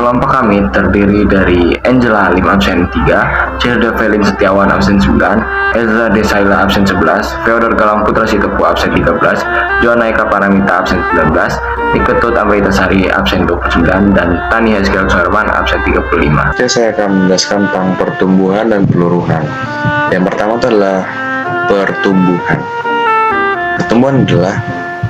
Kelompok kami terdiri dari Angela Halim absen 3, Cilda Velin Setiawan absen 9, Ezra Desaila absen 11, Feodor Galang Putra Sitepu absen 13, Joanna Eka Paramita absen 19, Niketut Ambaitasari absen 29, dan Tani Hezkiel Suherman absen 35. Saya akan menjelaskan tentang pertumbuhan dan peluruhan. Yang pertama adalah pertumbuhan. Pertumbuhan adalah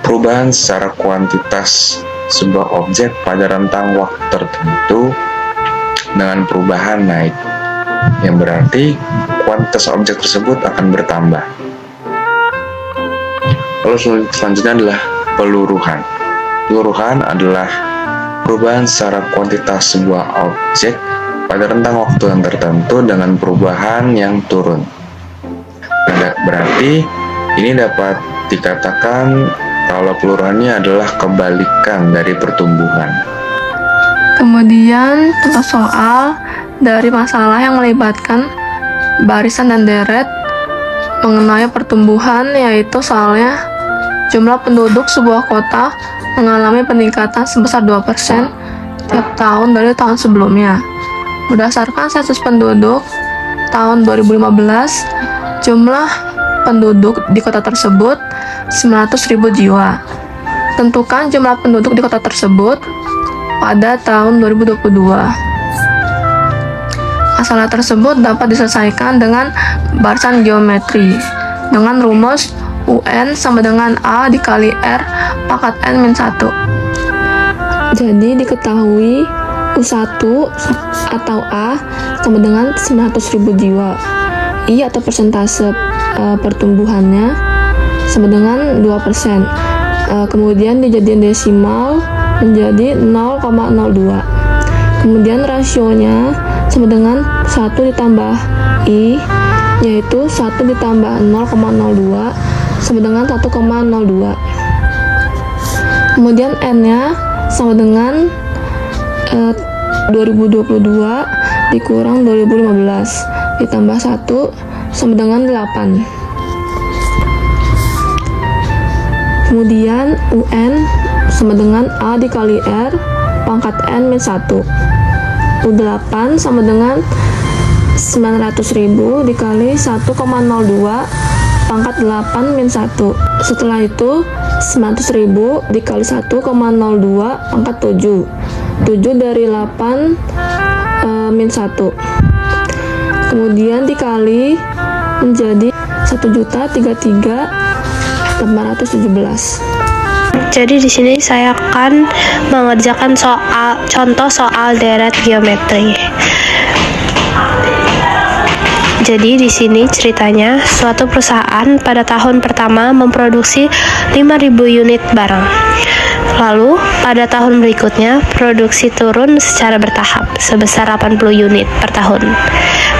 perubahan secara kuantitas sebuah objek pada rentang waktu tertentu dengan perubahan naik, yang berarti kuantitas objek tersebut akan bertambah. Lalu selanjutnya adalah peluruhan. Peluruhan adalah perubahan secara kuantitas sebuah objek pada rentang waktu yang tertentu dengan perubahan yang turun. Berarti ini dapat dikatakan kalau peluruhannya adalah kebalikan dari pertumbuhan. Kemudian contoh soal dari masalah yang melibatkan barisan dan deret mengenai pertumbuhan, yaitu soalnya jumlah penduduk sebuah kota mengalami peningkatan sebesar 2% tiap tahun dari tahun sebelumnya. Berdasarkan sensus penduduk tahun 2015, jumlah penduduk di kota tersebut 900.000 jiwa. Tentukan jumlah penduduk di kota tersebut pada tahun 2022. Masalah tersebut dapat diselesaikan dengan barisan geometri dengan rumus UN sama dengan A dikali R pangkat N-1. Jadi diketahui U1 atau A sama dengan 900.000 jiwa. I atau persentase pertumbuhannya sama dengan 2%. Kemudian dijadiin desimal menjadi 0,02. Kemudian rasionya sama dengan 1 ditambah I, yaitu 1 ditambah 0,02 sama dengan 1,02. Kemudian N-nya sama dengan 2022 dikurang 2015 ditambah 1 sama dengan 8. Kemudian UN sama dengan A dikali R pangkat N-1. U8 sama dengan 900.000 dikali 1,02 pangkat 8-1. Setelah itu 900.000 dikali 1,02 pangkat 7. 7 dari 8 min 1. Kemudian dikali menjadi 1.033.817. Jadi di sini saya akan mengerjakan contoh soal deret geometri. Jadi di sini ceritanya suatu perusahaan pada tahun pertama memproduksi 5.000 unit barang. Lalu pada tahun berikutnya produksi turun secara bertahap sebesar 80 unit per tahun.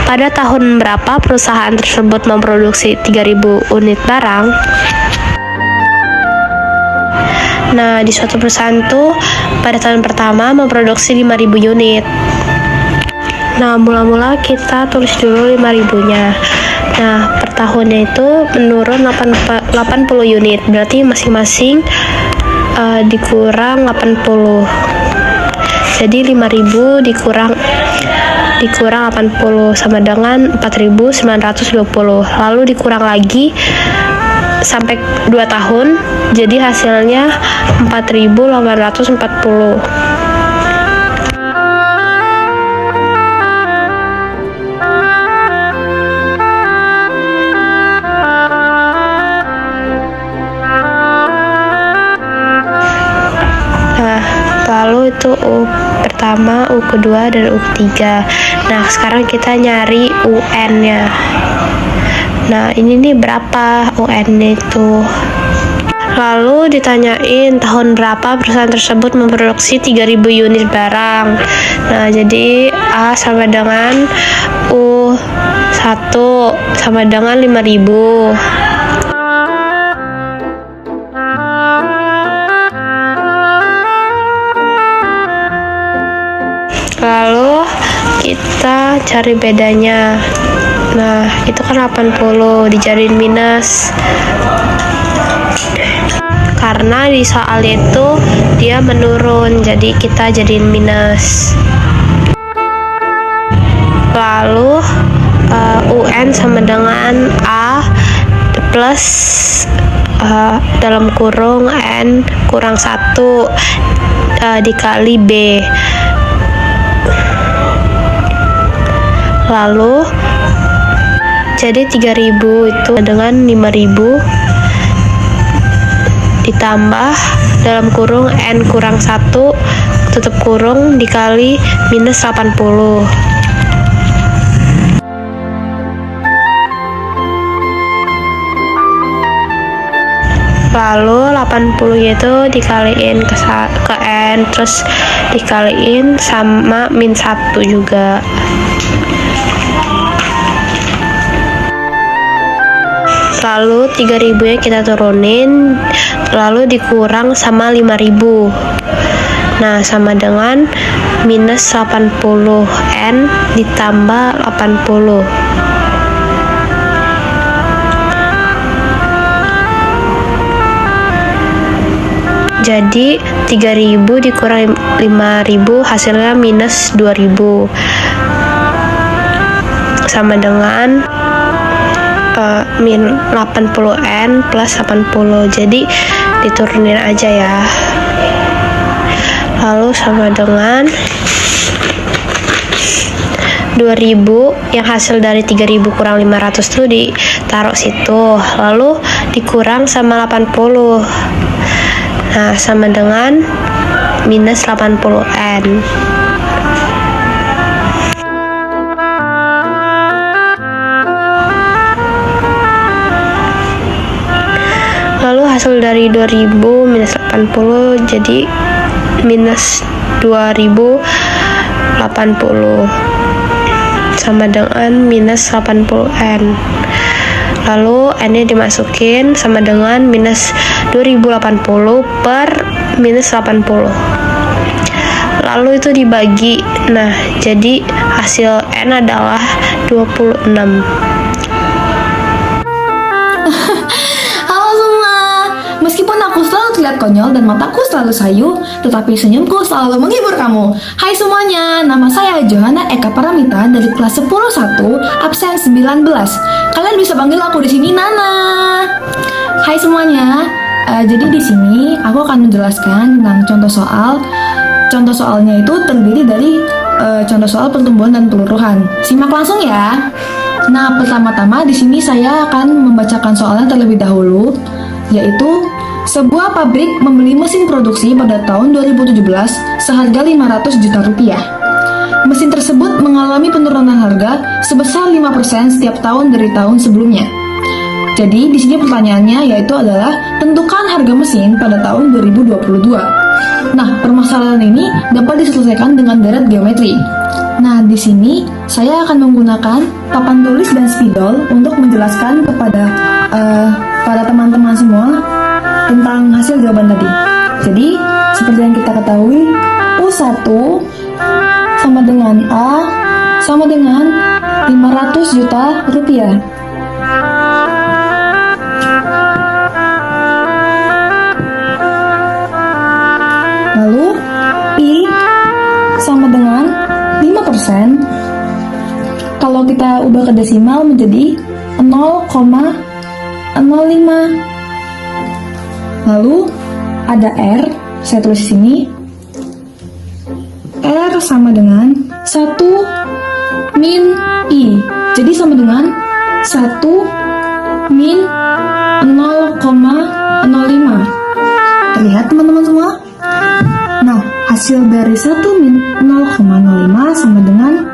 Pada tahun berapa perusahaan tersebut memproduksi 3.000 unit barang? Nah, di suatu perusahaan tuh pada tahun pertama memproduksi 5.000 unit. Nah, mula-mula kita tulis dulu 5.000-nya. Nah, per tahunnya itu menurun 80 unit. Berarti masing-masing dikurang 80. Jadi 5.000 dikurang 80 sama dengan 4.920. Lalu dikurang lagi sampai 2 tahun, jadi hasilnya 4.840. Nah, lalu itu U pertama, U kedua, dan U ketiga. Nah, sekarang kita nyari UN-nya. Nah, ini nih berapa UN itu. Lalu ditanyain tahun berapa perusahaan tersebut memproduksi 3.000 unit barang. Nah, jadi A sama dengan U1 sama dengan 5.000. Lalu kita cari bedanya. Nah, itu kan 80 dijadiin minus. karena di soal itu dia menurun, jadi kita jadiin minus. Lalu UN sama dengan A plus dalam kurung N kurang 1 dikali B. Lalu jadi 3000 itu dengan 5000 ditambah dalam kurung N kurang 1 tutup kurung dikali minus 80. Lalu 80 itu dikaliin ke N, terus dikaliin sama min 1 juga. Lalu 3000 nya kita turunin, lalu dikurang sama 5000. Nah, sama dengan minus 80 N ditambah 80. Jadi 3000 dikurang 5000 hasilnya minus 2000, sama dengan min 80N plus 80. Jadi diturunin aja ya. Lalu sama dengan 2000 yang hasil dari 3000 kurang 500 tuh ditaruh situ, lalu dikurang sama 80. Nah, sama dengan minus 80N. Lalu hasil dari 2000 minus 80 jadi minus 2080 sama dengan minus 80N. Lalu N-nya dimasukin sama dengan minus 2080 per minus 80. Lalu itu dibagi. Nah, jadi hasil N adalah 26. Halo semua, meskipun aku selalu terlihat konyol dan mataku selalu sayu, tetapi senyumku selalu menghibur kamu. Hai semuanya, nama saya Johanna Eka Paramita dari kelas 10-1, absen 19. Kalian bisa panggil aku di sini Nana. Hai semuanya, jadi di sini aku akan menjelaskan tentang contoh soal. Contoh soalnya itu terdiri dari contoh soal pertumbuhan dan peluruhan. Simak langsung ya. Nah, pertama-tama di sini saya akan membacakan soalnya terlebih dahulu, yaitu sebuah pabrik membeli mesin produksi pada tahun 2017 seharga 500 juta rupiah. Mesin tersebut mengalami penurunan harga sebesar 5% setiap tahun dari tahun sebelumnya. Jadi di sini pertanyaannya yaitu adalah tentukan harga mesin pada tahun 2022. Nah, permasalahan ini dapat diselesaikan dengan deret geometri. Nah, di sini saya akan menggunakan papan tulis dan spidol untuk menjelaskan kepada para teman-teman semua tentang hasil jawaban tadi. Jadi, seperti yang kita ketahui, U1 sama dengan A sama dengan 500 juta rupiah. Lalu I sama dengan 5%. Kalau kita ubah ke desimal menjadi 0,05. Lalu ada R, saya tulis di sini. R sama dengan 1 min I. Jadi sama dengan 1 min 0,05. Terlihat teman-teman semua? Nah, hasil dari 1 min 0,05 sama dengan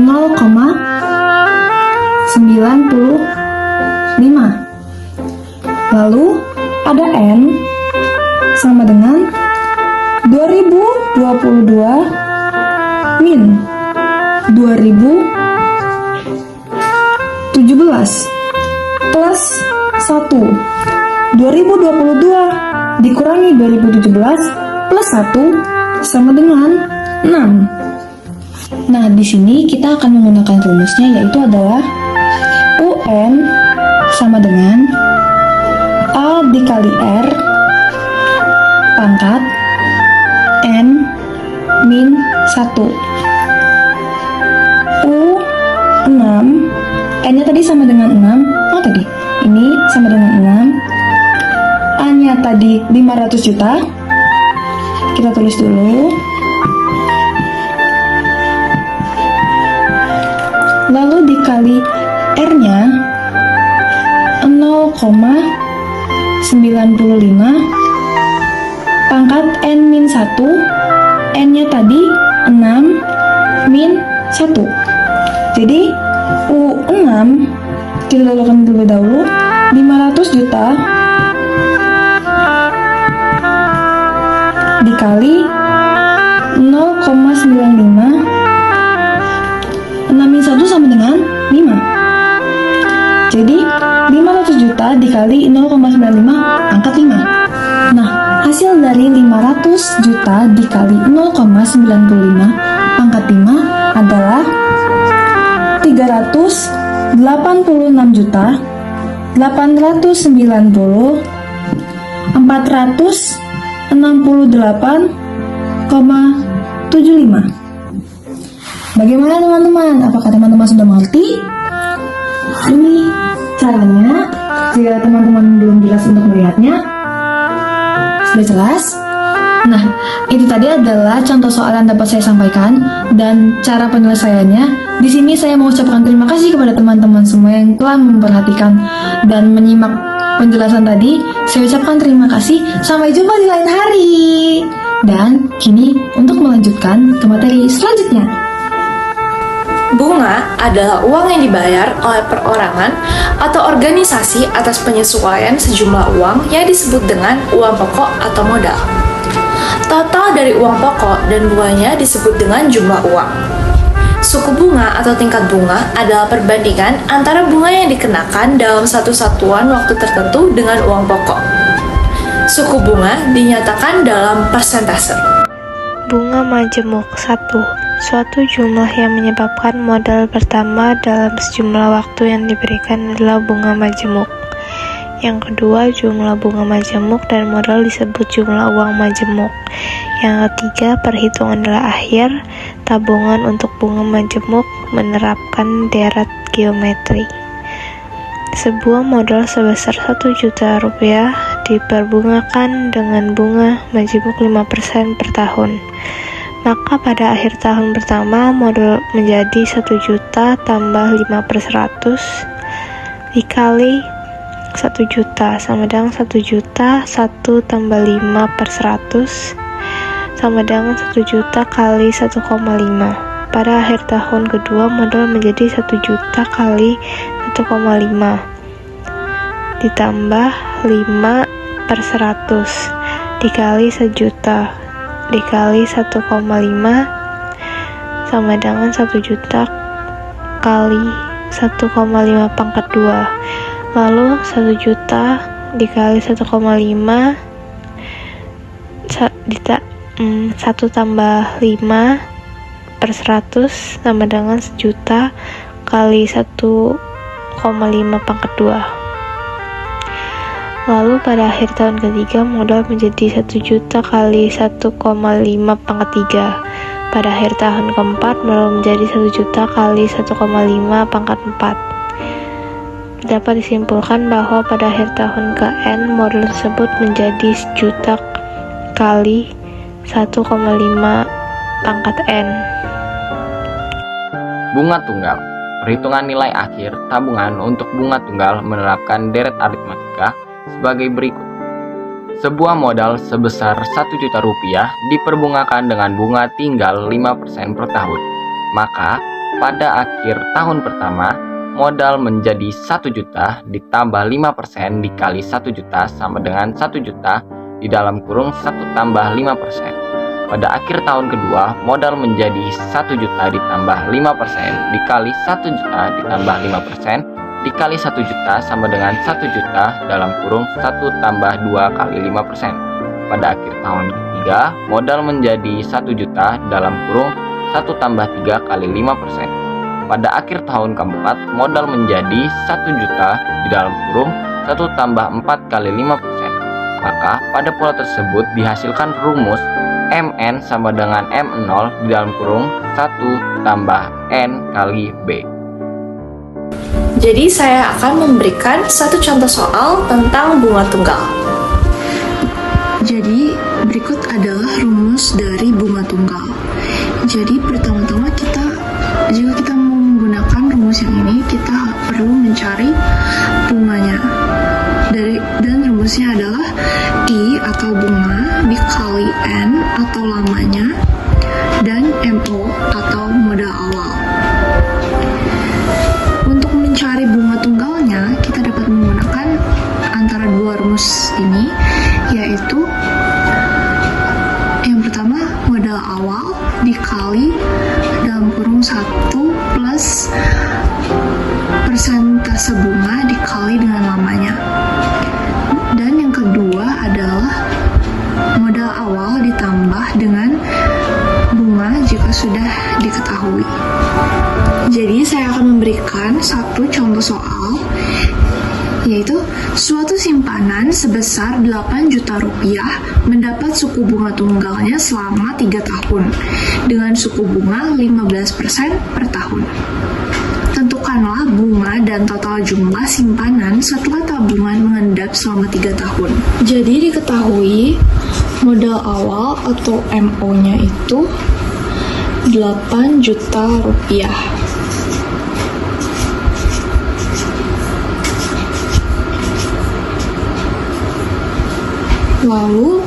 0,95. Lalu ada N sama dengan 2022 min 2017 plus 1. 2022 dikurangi 2017 plus 1 sama dengan 6. Nah, di sini kita akan menggunakan rumusnya, yaitu adalah UN sama dengan A dikali R pangkat N min 1. U6, N-nya tadi sama dengan 6. Oh tadi, ini sama dengan 6. A-nya tadi 500 juta. Kita tulis dulu. Lalu dikali R-nya 0,95 pangkat N min 1. N-nya tadi 6 min 1. Jadi U6 kita dulukan terlebih dahulu 500 juta dikali 0,95. 6 min 1 sama dengan 5. Jadi 500 juta dikali 0,95 angkat 5. Nah, hasil dari 500 juta dikali 0,95 pangkat 5 adalah 386 juta 890 468,75. Bagaimana teman-teman? Apakah teman-teman sudah mengerti? Ini caranya. Jika teman-teman belum jelas untuk melihatnya, sudah jelas? Nah, itu tadi adalah contoh soal yang dapat saya sampaikan dan cara penyelesaiannya. Di sini saya mengucapkan terima kasih kepada teman-teman semua yang telah memperhatikan dan menyimak penjelasan tadi. Saya ucapkan terima kasih. Sampai jumpa di lain hari. Dan kini untuk melanjutkan ke materi selanjutnya. Bunga adalah uang yang dibayar oleh perorangan atau organisasi atas penyesuaian sejumlah uang yang disebut dengan uang pokok atau modal. Total dari uang pokok dan bunganya disebut dengan jumlah uang. Suku bunga atau tingkat bunga adalah perbandingan antara bunga yang dikenakan dalam satu satuan waktu tertentu dengan uang pokok. Suku bunga dinyatakan dalam persentase. Bunga majemuk 1. Suatu jumlah yang menyebabkan modal pertama dalam sejumlah waktu yang diberikan adalah bunga majemuk. Yang kedua, jumlah bunga majemuk dan modal disebut jumlah uang majemuk. Yang ketiga, perhitungan adalah akhir. Tabungan untuk bunga majemuk menerapkan deret geometri. Sebuah modal sebesar 1 juta rupiah diperbungakan dengan bunga majemuk 5% per tahun. Maka pada akhir tahun pertama modal menjadi 1 juta tambah 5 per 100 dikali 1 juta sama dengan 1 juta 1 tambah 5 per 100 sama dengan 1 juta kali 1,5. Pada akhir tahun kedua modal menjadi 1 juta kali 1,5 ditambah 5 per 100 dikali 1 juta dikali 1,5 sama dengan 1 juta kali 1,5 pangkat 2. Lalu 1 juta dikali 1,5 1 tambah 5 per 100 sama dengan 1 juta kali 1,5 pangkat 2. Lalu pada akhir tahun ketiga modal menjadi 1 juta kali 1,5 pangkat 3. Pada akhir tahun keempat modal menjadi 1 juta kali 1,5 pangkat 4. Dapat disimpulkan bahwa pada akhir tahun ke-N modal tersebut menjadi 1 juta kali 1,5 pangkat N. Bunga tunggal. Perhitungan nilai akhir tabungan untuk bunga tunggal menerapkan deret aritmatika sebagai berikut. Sebuah modal sebesar 1 juta rupiah diperbungakan dengan bunga tinggal 5% per tahun. Maka, pada akhir tahun pertama, modal menjadi 1 juta ditambah 5% dikali 1 juta sama dengan 1 juta di dalam kurung 1 tambah 5%. Pada akhir tahun kedua, modal menjadi 1 juta ditambah 5% dikali 1 juta ditambah 5% dikali 1 juta sama dengan 1 juta dalam kurung 1 tambah 2 kali 5%. Pada akhir tahun ketiga, modal menjadi 1 juta dalam kurung 1 tambah 3 kali 5%. Pada akhir tahun keempat, modal menjadi 1 juta di dalam kurung 1 tambah 4 kali 5%. Maka pada pola tersebut dihasilkan rumus MN sama dengan M0 di dalam kurung 1 tambah N kali B. Jadi saya akan memberikan satu contoh soal tentang bunga tunggal. Jadi berikut adalah rumus dari bunga tunggal. Jadi pertama-tama jika kita mau menggunakan rumus yang ini, kita perlu mencari bunganya. Dan rumusnya adalah I atau bunga dikali N atau lamanya dan MO atau modal awal. Untuk mencari bunga tunggalnya, kita dapat menggunakan antara dua rumus ini, yaitu yang pertama modal awal dikali dalam kurung 1 plus persentase bunga dikali dengan lamanya. Dan yang kedua adalah modal awal ditambah dengan bunga jika sudah diketahui. Jadi saya akan memberikan satu contoh soal, yaitu suatu simpanan sebesar 8 juta rupiah mendapat suku bunga tunggalnya selama 3 tahun dengan suku bunga 15% per tahun. Tentukanlah bunga dan total jumlah simpanan setelah tabungan mengendap selama 3 tahun. Jadi diketahui modal awal atau MO-nya itu 8 juta rupiah. Lalu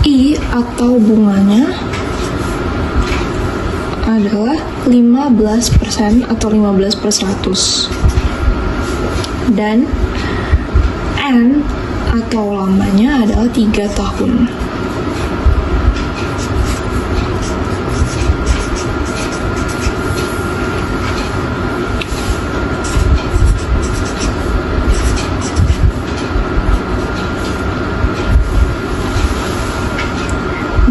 I atau bunganya adalah 15% atau 15/100. Dan N atau lamanya adalah 3 tahun.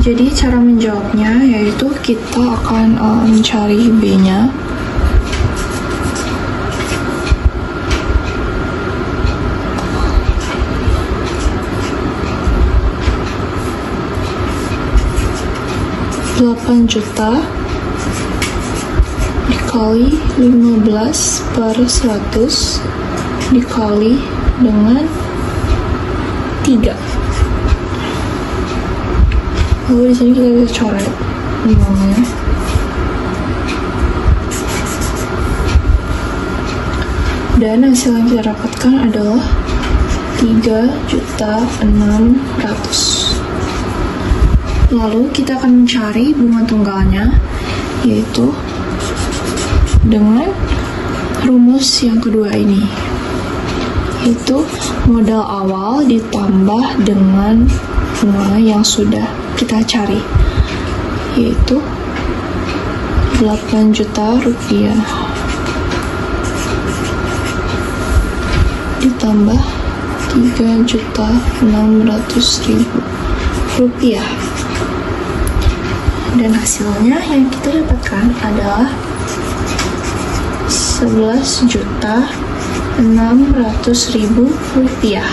Jadi cara menjawabnya yaitu kita akan mencari B-nya. Delapan juta dikali 15/100 dikali dengan 3. Lalu di sini kita bisa coret nolnya. Dan hasil yang kita dapatkan adalah 3.600.000. Lalu kita akan mencari bunga tunggalnya, yaitu dengan rumus yang kedua ini, yaitu modal awal ditambah dengan bunga yang sudah kita cari, yaitu 8 juta rupiah ditambah 3.600.000 rupiah. Dan hasilnya yang kita dapatkan adalah 11.600.000 rupiah.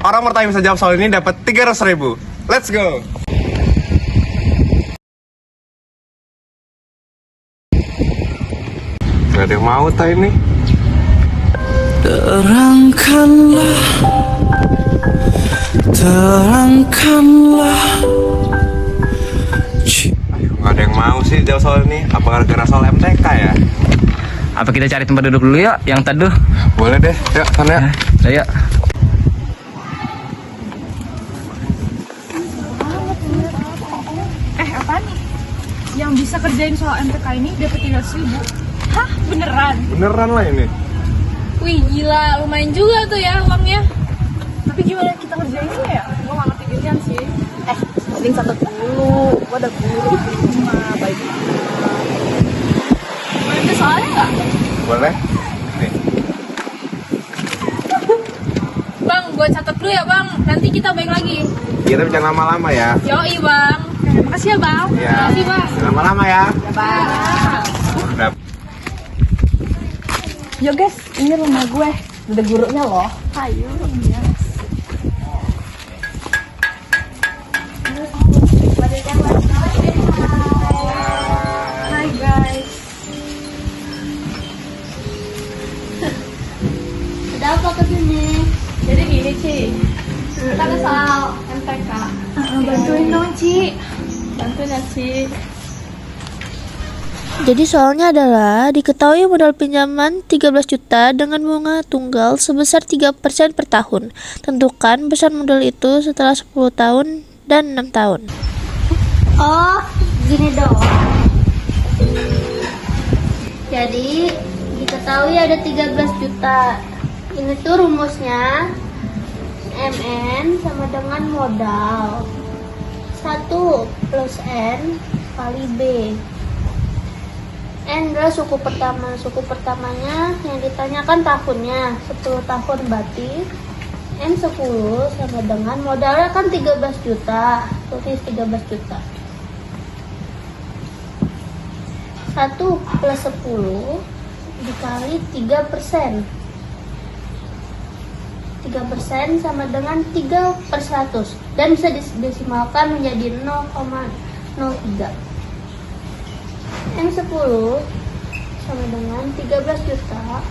Orang pertama yang bisa jawab soal ini dapat 300.000. Let's go. Gak ada yang mau tak ini? Terangkanlah. Gak ada yang mau sih jawab soal ini. Apa gara-gara soal MTK ya? Apa kita cari tempat duduk dulu yuk, yang teduh? Boleh deh, yuk sana ya. Ayo. Apaan nih? Yang bisa kerjain soal MTK ini dapat 300.000. Hah? Beneran? Beneran lah ini. Wih gila, lumayan juga tuh ya uangnya. Tapi gimana kita kerjainnya ya? Gue gak ngerti ginian sih. Mending catat dulu. Gue ada guru di rumah, baik banget. Boleh minta soalnya gak? Boleh? Nih. Bang, gue catat dulu ya bang. Nanti kita balik lagi. Iya tapi jangan lama-lama ya. Yoi bang. Makasih ya bang. Iya. Makasih bang. Jangan lama-lama ya. Ya bang. Udah. Yo guys, ini rumah gue. Ada gurunya loh. Ayo. Iya. Hai guys. Ada apa kesini? Jadi gini Ci, kita ke soal MTK. Bantuin dong Ci. Bantuin ya Ci. Jadi soalnya adalah diketahui modal pinjaman 13 juta dengan bunga tunggal sebesar 3% per tahun. Tentukan besar modal itu setelah 10 tahun dan 6 tahun. Oh, gini dong. Jadi, diketahui ada 13 juta. Ini tuh rumusnya. MN sama dengan modal 1 plus N kali B. N adalah suku pertama. Suku pertamanya yang ditanyakan tahunnya 10 tahun berarti N 10 sama dengan modalnya kan 13 juta. Tulis 13 juta. 1 plus 10 dikali 3%. 3% sama dengan 3/100 dan bisa didesimalkan menjadi 0,03. M10 sama dengan 13 juta.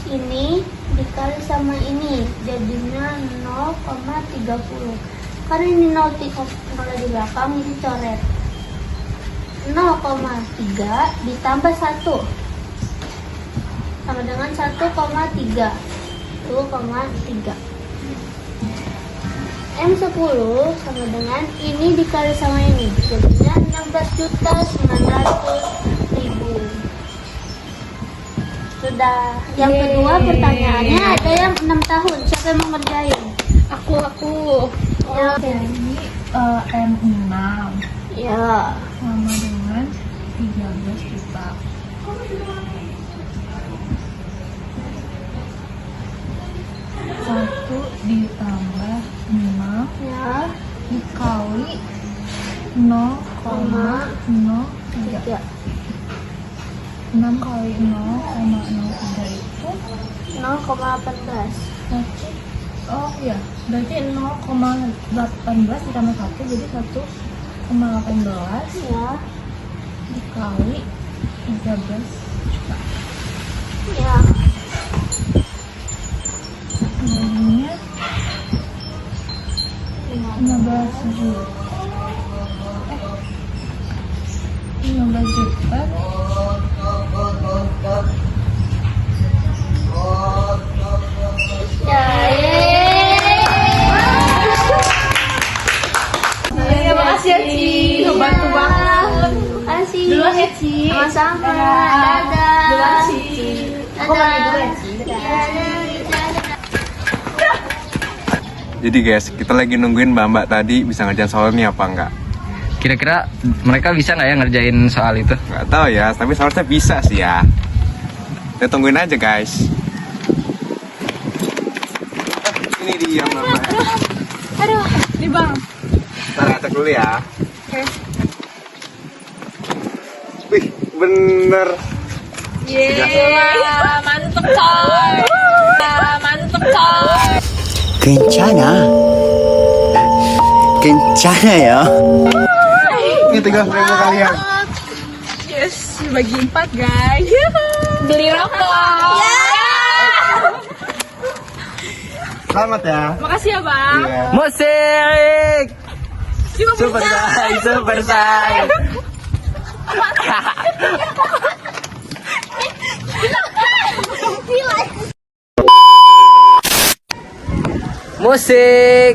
Ini dikali sama ini jadinya 0,30. Karena ini 0 di belakang, ini coret. 0,3 ditambah 1 sama dengan 1,3. 2,3. M10 sama dengan ini dikali sama ini jadinya 16.900.000. Sudah. Yang kedua pertanyaannya ada yang 6 tahun. Siapa yang mau ngerjain? Aku. Ya. Ini M6 Ya. sama dengan 13 juta. Satu ditambah 5 Ya. dikali 0,03. 6 kali 0,03 itu 0,18. berarti, oh iya, berarti 0,18 ditambah 1 jadi 1,18 Ya. dikali 13 juta. Ya. Jadinya 15 juta. 15 juta. Ya. Makasih ya Ci, ngebantu banget. Kasih. Duluan ya Ci. Sama-sama. Dadah. Dadah. Duluan Ci. Aku mandi dulu ya Ci. Jadi guys, kita lagi nungguin mbak-mbak tadi bisa ngerjain soal ini apa enggak. Kira-kira mereka bisa nggak ya ngerjain soal itu? Nggak tahu ya, tapi seharusnya bisa sih ya. Kita tungguin aja guys. Ini dia mbak. Aduh, nih bang. Ntar cek dulu ya. Wih, bener. Yeay, mantep coy. Mantep coy. Kencana ya. Ini 3.000 kalian. Yes, bagi 4 guys. Beli rokok. Selamat ya. Makasih ya bang. Iya. Musik! Super Super Say! Musik!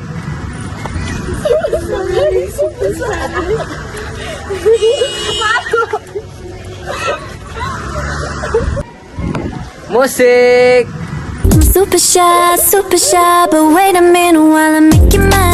Musik! I'm super shy, but wait a minute while I'm making my